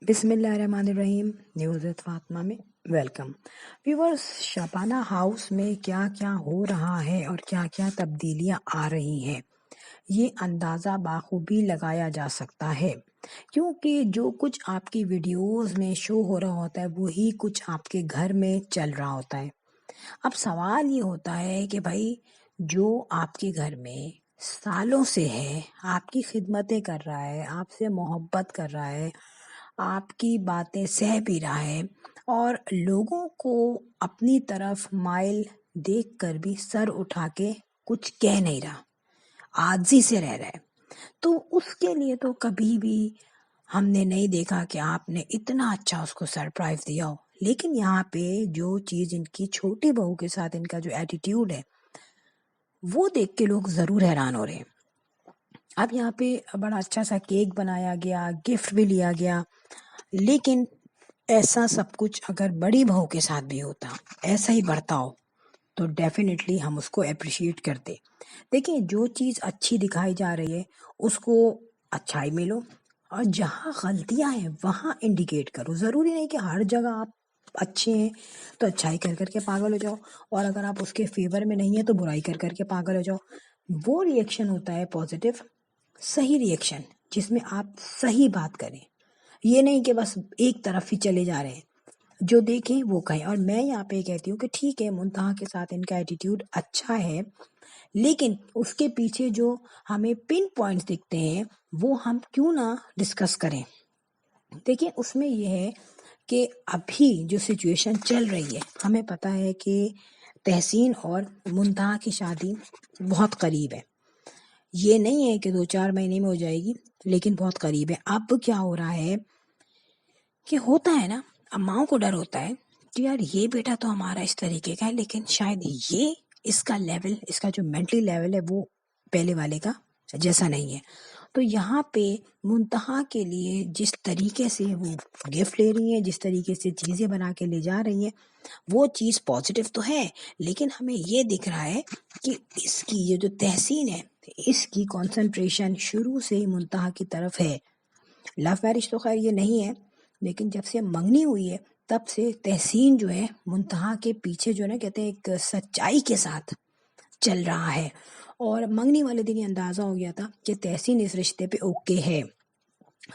بسم اللہ الرحمن الرحیم۔ نیوز فاطمہ میں ویلکم ویورز۔ شبانہ ہاؤس میں کیا کیا ہو رہا ہے اور کیا کیا تبدیلیاں آ رہی ہیں، یہ اندازہ بخوبی لگایا جا سکتا ہے، کیونکہ جو کچھ آپ کی ویڈیوز میں شو ہو رہا ہوتا ہے وہی کچھ آپ کے گھر میں چل رہا ہوتا ہے۔ اب سوال یہ ہوتا ہے کہ بھائی جو آپ کے گھر میں سالوں سے ہے، آپ کی خدمتیں کر رہا ہے، آپ سے محبت کر رہا ہے، آپ کی باتیں سہ بھی رہا ہے، اور لوگوں کو اپنی طرف مائل دیکھ کر بھی سر اٹھا کے کچھ کہہ نہیں رہا، عاجزی سے رہ رہا ہے، تو اس کے لیے تو کبھی بھی ہم نے نہیں دیکھا کہ آپ نے اتنا اچھا اس کو سرپرائز دیا ہو۔ لیکن یہاں پہ جو چیز ان کی چھوٹی بہو کے ساتھ ان کا جو ایٹیٹیوڈ ہے وہ دیکھ کے لوگ ضرور حیران ہو رہے ہیں۔ اب یہاں پہ بڑا اچھا سا کیک بنایا گیا، گفٹ بھی لیا گیا، لیکن ایسا سب کچھ اگر بڑی بہو کے ساتھ بھی ہوتا، ایسا ہی برتاؤ، تو ڈیفینیٹلی ہم اس کو اپریشیٹ کرتے۔ دیکھیں، جو چیز اچھی دکھائی جا رہی ہے اس کو اچھائی ملو، اور جہاں غلطیاں ہیں وہاں انڈیکیٹ کرو۔ ضروری نہیں کہ ہر جگہ آپ اچھے ہیں تو اچھائی کر کر کے پاگل ہو جاؤ، اور اگر آپ اس کے فیور میں نہیں ہیں تو برائی کر کر کے پاگل ہو جاؤ۔ وہ ریئیکشن ہوتا ہے پازیٹیو، صحیح ریئیکشن، جس میں آپ صحیح بات کریں، یہ نہیں کہ بس ایک طرف ہی چلے جا رہے ہیں، جو دیکھیں وہ کہیں۔ اور میں یہاں پہ کہتی ہوں کہ ٹھیک ہے، منتہا کے ساتھ ان کا ایٹیٹیوڈ اچھا ہے، لیکن اس کے پیچھے جو ہمیں پن پوائنٹس دکھتے ہیں وہ ہم کیوں نہ ڈسکس کریں۔ دیکھیں، اس میں یہ ہے کہ ابھی جو سچویشن چل رہی ہے، ہمیں پتہ ہے کہ تحسین اور منتہا کی شادی بہت قریب ہے، یہ نہیں ہے کہ 2-4 مہینے میں ہو جائے گی، لیکن بہت قریب ہے۔ اب کیا ہو رہا ہے کہ ہوتا ہے نا، اماؤں کو ڈر ہوتا ہے کہ یار یہ بیٹا تو ہمارا اس طریقے کا ہے، لیکن شاید یہ اس کا لیول، اس کا جو مینٹلی لیول ہے وہ پہلے والے کا جیسا نہیں ہے۔ تو یہاں پہ منتہا کے لیے جس طریقے سے وہ گفٹ لے رہی ہیں، جس طریقے سے چیزیں بنا کے لے جا رہی ہیں، وہ چیز پازیٹیو تو ہے، لیکن ہمیں یہ دکھ رہا ہے کہ اس کی یہ جو تحسین ہے، اس کی کنسنٹریشن شروع سے ہی منتہا کی طرف ہے۔ لو میرج تو خیر یہ نہیں ہے، لیکن جب سے منگنی ہوئی ہے تب سے تحسین جو ہے منتہا کے پیچھے جو ہے نا، کہتے ہیں ایک سچائی کے ساتھ چل رہا ہے، اور منگنی والے دن یہ اندازہ ہو گیا تھا کہ تحسین اس رشتے پہ اوکے ہے۔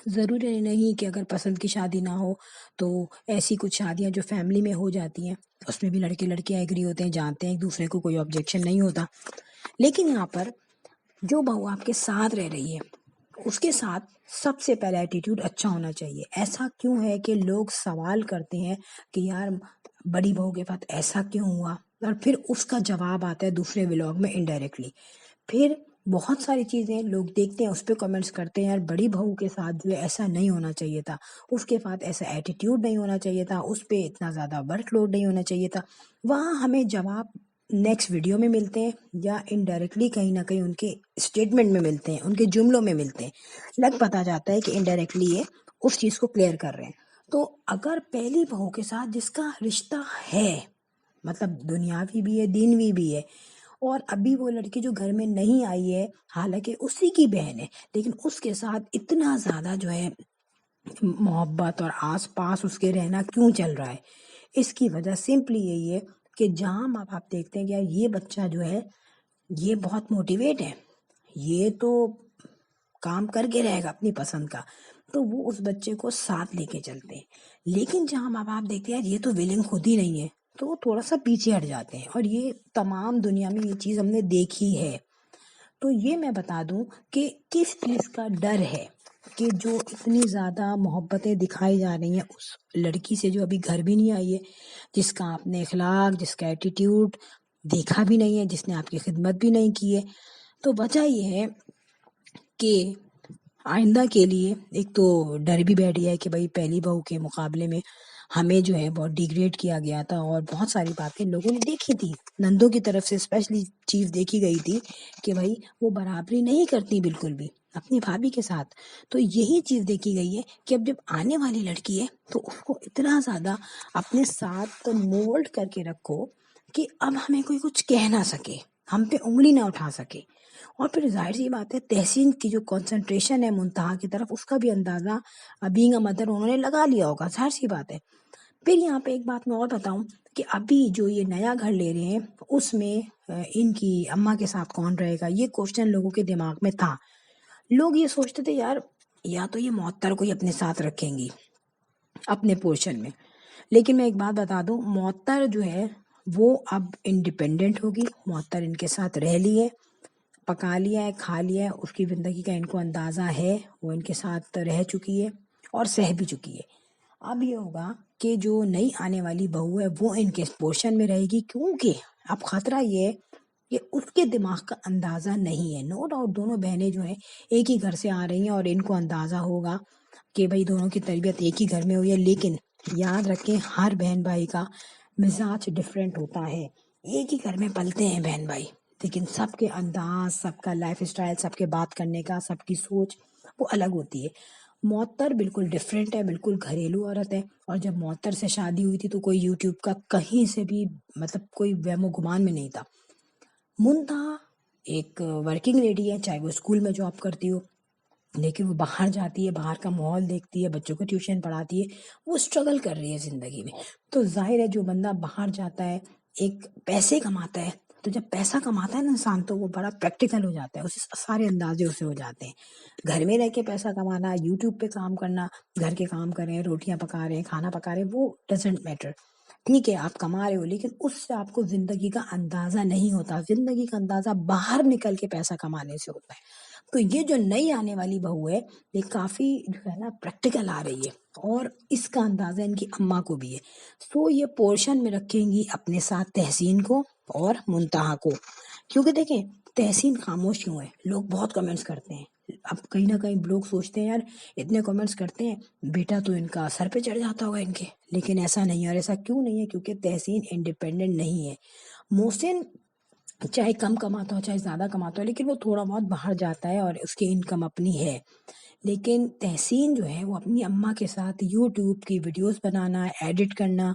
ضروری نہیں کہ اگر پسند کی شادی نہ ہو تو ایسی کچھ شادیاں جو فیملی میں ہو جاتی ہیں اس میں بھی لڑکے لڑکیاں ایگری ہوتے ہیں، جانتے ہیں ایک دوسرے کو، کوئی آبجیکشن نہیں ہوتا۔ لیکن یہاں پر جو بہو آپ کے ساتھ رہ رہی ہے اس کے ساتھ سب سے پہلا ایٹیٹیوڈ اچھا ہونا چاہیے۔ ایسا کیوں ہے کہ لوگ سوال کرتے ہیں کہ یار بڑی بہو کے ساتھ ایسا کیوں ہوا، اور پھر اس کا جواب آتا ہے دوسرے ولاگ میں انڈائریکٹلی۔ پھر بہت ساری چیزیں لوگ دیکھتے ہیں، اس پہ کمنٹس کرتے ہیں، یار بڑی بہو کے ساتھ جو ہے ایسا نہیں ہونا چاہیے تھا، اس کے ساتھ ایسا ایٹیٹیوڈ نہیں ہونا چاہیے تھا، اس پہ اتنا زیادہ ورک لوڈ نہیں ہونا چاہیے تھا۔ وہاں ہمیں جواب نیکسٹ ویڈیو میں ملتے ہیں، یا انڈائریکٹلی کہیں نہ کہیں ان کے اسٹیٹمنٹ میں ملتے ہیں، ان کے جملوں میں ملتے ہیں، لگ پتہ جاتا ہے کہ انڈائریکٹلی یہ اس چیز کو کلیئر کر رہے ہیں۔ تو اگر پہلی بہو کے ساتھ جس کا رشتہ ہے، مطلب دنیاوی بھی ہے دینوی بھی ہے، اور ابھی وہ لڑکی جو گھر میں نہیں آئی ہے حالانکہ اسی کی بہن ہے، لیکن اس کے ساتھ اتنا زیادہ جو ہے محبت اور آس پاس اس کے رہنا کیوں چل رہا ہے، اس کی وجہ سمپلی یہی ہے کہ جہاں ماں باپ دیکھتے ہیں کہ یار یہ بچہ جو ہے یہ بہت موٹیویٹ ہے، یہ تو کام کر کے رہے گا اپنی پسند کا، تو وہ اس بچے کو ساتھ لے کے چلتے ہیں۔ لیکن جہاں ماں باپ دیکھتے ہیں یار یہ تو ولنگ خود ہی نہیں ہے، تو وہ تھوڑا سا پیچھے ہٹ جاتے ہیں، اور یہ تمام دنیا میں یہ چیز ہم نے دیکھی ہے۔ تو یہ میں بتا دوں کہ کس چیز کا ڈر ہے کہ جو اتنی زیادہ محبتیں دکھائی جا رہی ہیں اس لڑکی سے جو ابھی گھر بھی نہیں آئی ہے، جس کا آپ نے اخلاق، جس کا ایٹیٹیوڈ دیکھا بھی نہیں ہے، جس نے آپ کی خدمت بھی نہیں کی ہے۔ تو وجہ یہ ہے کہ آئندہ کے لیے ایک تو ڈر بھی بیٹھ گیا ہے کہ بھائی پہلی بہو کے مقابلے میں ہمیں جو ہے بہت ڈیگریڈ کیا گیا تھا، اور بہت ساری باتیں لوگوں نے دیکھی تھی، نندوں کی طرف سے اسپیشلی چیز دیکھی گئی تھی کہ بھائی وہ برابری نہیں کرتی بالکل بھی اپنی بھابھی کے ساتھ۔ تو یہی چیز دیکھی گئی ہے کہ اب جب آنے والی لڑکی ہے تو اس کو اتنا زیادہ اپنے ساتھ مولڈ کر کے رکھو کہ اب ہمیں کوئی کچھ کہہ نہ سکے، ہم پہ انگلی نہ اٹھا سکے۔ اور پھر ظاہر سی بات ہے تحسین کی جو کنسنٹریشن ہے منتہا کی طرف، اس کا بھی اندازہ بینگ اے مدر انہوں نے لگا لیا ہوگا، ظاہر سی بات ہے۔ پھر یہاں پہ ایک بات میں اور بتاؤں کہ ابھی جو یہ نیا گھر لے رہے ہیں اس میں ان کی اماں کے ساتھ کون رہے گا، یہ کوشچن لوگوں کے دماغ میں تھا۔ لوگ یہ سوچتے تھے یار یا تو یہ معطر کو ہی اپنے ساتھ رکھیں گی اپنے پورشن میں، لیکن میں ایک بات بتا دوں، معطر جو ہے وہ اب انڈیپینڈنٹ ہوگی، معطر ان کے ساتھ رہ لی ہے، پکا لیا ہے، کھا لیا ہے، اس کی زندگی کا ان کو اندازہ ہے، وہ ان کے ساتھ رہ چکی ہے اور سہ بھی چکی ہے۔ اب یہ ہوگا کہ جو نئی آنے والی بہو ہے وہ ان کے پورشن میں رہے گی، کیونکہ اب خطرہ یہ ہے کہ اس کے دماغ کا اندازہ نہیں ہے۔ نو ڈاؤٹ دونوں بہنیں جو ہیں ایک ہی گھر سے آ رہی ہیں اور ان کو اندازہ ہوگا کہ بھئی دونوں کی تربیت ایک ہی گھر میں ہوئی ہے، لیکن یاد رکھیں ہر بہن بھائی کا مزاج ڈیفرنٹ ہوتا ہے۔ ایک ہی گھر میں پلتے ہیں بہن بھائی، لیکن سب کے انداز، سب کا لائف اسٹائل، سب کے بات کرنے کا، سب کی سوچ وہ الگ ہوتی ہے۔ معطر بالکل ڈیفرنٹ ہے، بالکل گھریلو عورت ہے، اور جب معطر سے شادی ہوئی تھی تو کوئی یوٹیوب کا کہیں سے بھی مطلب کوئی وہم و گمان میں نہیں تھا۔ منتہا ایک ورکنگ لیڈی ہے، چاہے وہ اسکول میں جاب کرتی ہو، لیکن وہ باہر جاتی ہے، باہر کا ماحول دیکھتی ہے، بچوں کو ٹیوشن پڑھاتی ہے، وہ اسٹرگل کر رہی ہے زندگی میں۔ تو ظاہر ہے جو بندہ باہر جاتا ہے ایک پیسے کماتا ہے، تو جب پیسہ کماتا ہے نا انسان تو وہ بڑا پریکٹیکل ہو جاتا ہے، اسے سارے اندازے اسے ہو جاتے ہیں۔ گھر میں رہ کے پیسہ کمانا، یوٹیوب پہ کام کرنا، گھر کے کام کر رہے ہیں، روٹیاں پکا رہے ہیں، کھانا پکا رہے ہیں، وہ ڈزنٹ میٹر۔ ٹھیک ہے آپ کما رہے ہو، لیکن اس سے آپ کو زندگی کا اندازہ نہیں ہوتا۔ زندگی کا اندازہ باہر نکل کے پیسہ کمانے سے ہوتا ہے۔ تو یہ جو نئی آنے والی بہو ہے یہ کافی جو ہے نا پریکٹیکل آ رہی ہے، اور اس کا اندازہ ان کی اماں کو بھی ہے۔ سو یہ پورشن میں رکھیں گی اپنے ساتھ تحسین کو اور منتہا کو، کیونکہ دیکھیں تحسین خاموش کیوں ہے، لوگ بہت کمنٹس کرتے ہیں۔ اب کہیں نہ کہیں لوگ سوچتے ہیں یار اتنے کمنٹس کرتے ہیں، بیٹا تو ان کا سر پہ چڑھ جاتا ہوگا ان کے، لیکن ایسا نہیں ہے۔ اور ایسا کیوں نہیں ہے؟ کیونکہ تحسین انڈیپینڈنٹ نہیں ہے۔ محسن چاہے کم کماتا ہو چاہے زیادہ کماتا ہو، لیکن وہ تھوڑا بہت باہر جاتا ہے اور اس کی انکم اپنی ہے، لیکن تحسین جو ہے وہ اپنی اماں کے ساتھ یوٹیوب کی ویڈیوز بنانا، ایڈٹ کرنا،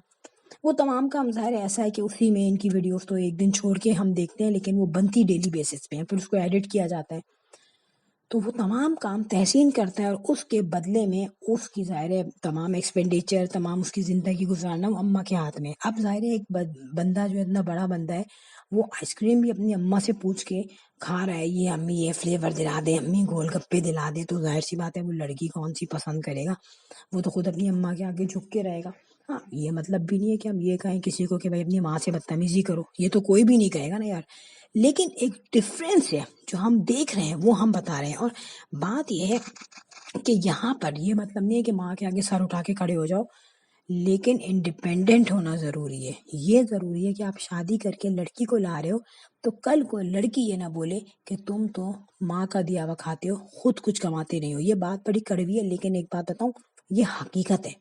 وہ تمام کام ظاہر ایسا ہے کہ اسی میں ان کی ویڈیوز تو ایک دن چھوڑ کے ہم دیکھتے ہیں، لیکن وہ بنتی ڈیلی بیسس پہ ہیں، پھر اس کو ایڈٹ کیا جاتا ہے، تو وہ تمام کام تحسین کرتا ہے، اور اس کے بدلے میں اس کی ظاہر ہے تمام ایکسپینڈیچر، تمام اس کی زندگی گزارنا وہ اماں کے ہاتھ میں۔ اب ظاہر ہے ایک بندہ جو اتنا بڑا بندہ ہے وہ آئس کریم بھی اپنی اماں سے پوچھ کے کھا رہا ہے، یہ امی یہ فلیور دلا دے، امی گول گپے دلا دے، تو ظاہر سی بات ہے وہ لڑکی کون سی پسند کرے گا، وہ تو خود اپنی اماں کے آگے جھک کے رہے گا۔ ہاں یہ مطلب بھی نہیں ہے کہ ہم یہ کہیں کسی کو کہ بھائی اپنی ماں سے بدتمیزی کرو، یہ تو کوئی بھی نہیں کہے گا نا یار، لیکن ایک ڈفرینس ہے جو ہم دیکھ رہے ہیں وہ ہم بتا رہے ہیں۔ اور بات یہ ہے کہ یہاں پر یہ مطلب نہیں ہے کہ ماں کے آگے سر اٹھا کے کھڑے ہو جاؤ، لیکن انڈیپینڈنٹ ہونا ضروری ہے۔ یہ ضروری ہے کہ آپ شادی کر کے لڑکی کو لا رہے ہو تو کل کو لڑکی یہ نہ بولے کہ تم تو ماں کا دیا ہوا کھاتے ہو، خود کچھ کماتے نہیں ہو۔ یہ بات بڑی کڑوی ہے، لیکن ایک بات بتاؤں یہ حقیقت ہے۔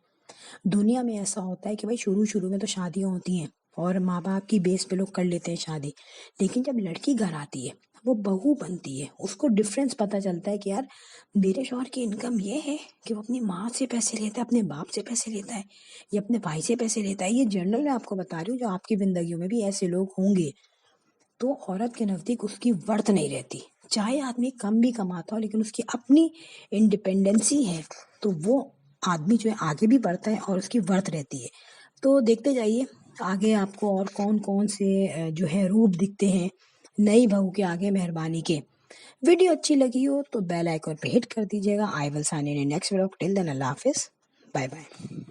دنیا میں ایسا ہوتا ہے کہ بھائی شروع میں تو شادیاں ہوتی ہیں اور ماں باپ کی بیس پہ لوگ کر لیتے ہیں شادی، لیکن جب لڑکی گھر آتی ہے وہ بہو بنتی ہے، اس کو ڈفرینس پتہ چلتا ہے کہ یار میرے شوہر کی انکم یہ ہے کہ وہ اپنی ماں سے پیسے لیتا ہے، اپنے باپ سے پیسے لیتا ہے، یا اپنے بھائی سے پیسے لیتا ہے۔ یہ جنرل میں آپ کو بتا رہی ہوں، جو آپ کی زندگیوں میں بھی ایسے لوگ ہوں گے، تو عورت کے نزدیک اس کی ورتھ نہیں رہتی۔ چاہے آدمی کم بھی کماتا ہو لیکن اس کی اپنی انڈیپینڈنسی ہے تو وہ آدمی جو ہے آگے بھی بڑھتا ہے اور اس کی ورتھ رہتی ہے۔ تو دیکھتے جائیے آگے آپ کو اور کون کون سے جو ہے روپ دکھتے ہیں نئی بہو کے آگے مہربانی کے۔ ویڈیو اچھی لگی ہو تو بیل آئیکن پہ ہٹ کر دیجیے گا۔ I will sign in next vlog, till then اللہ حافظ، بائے بائے۔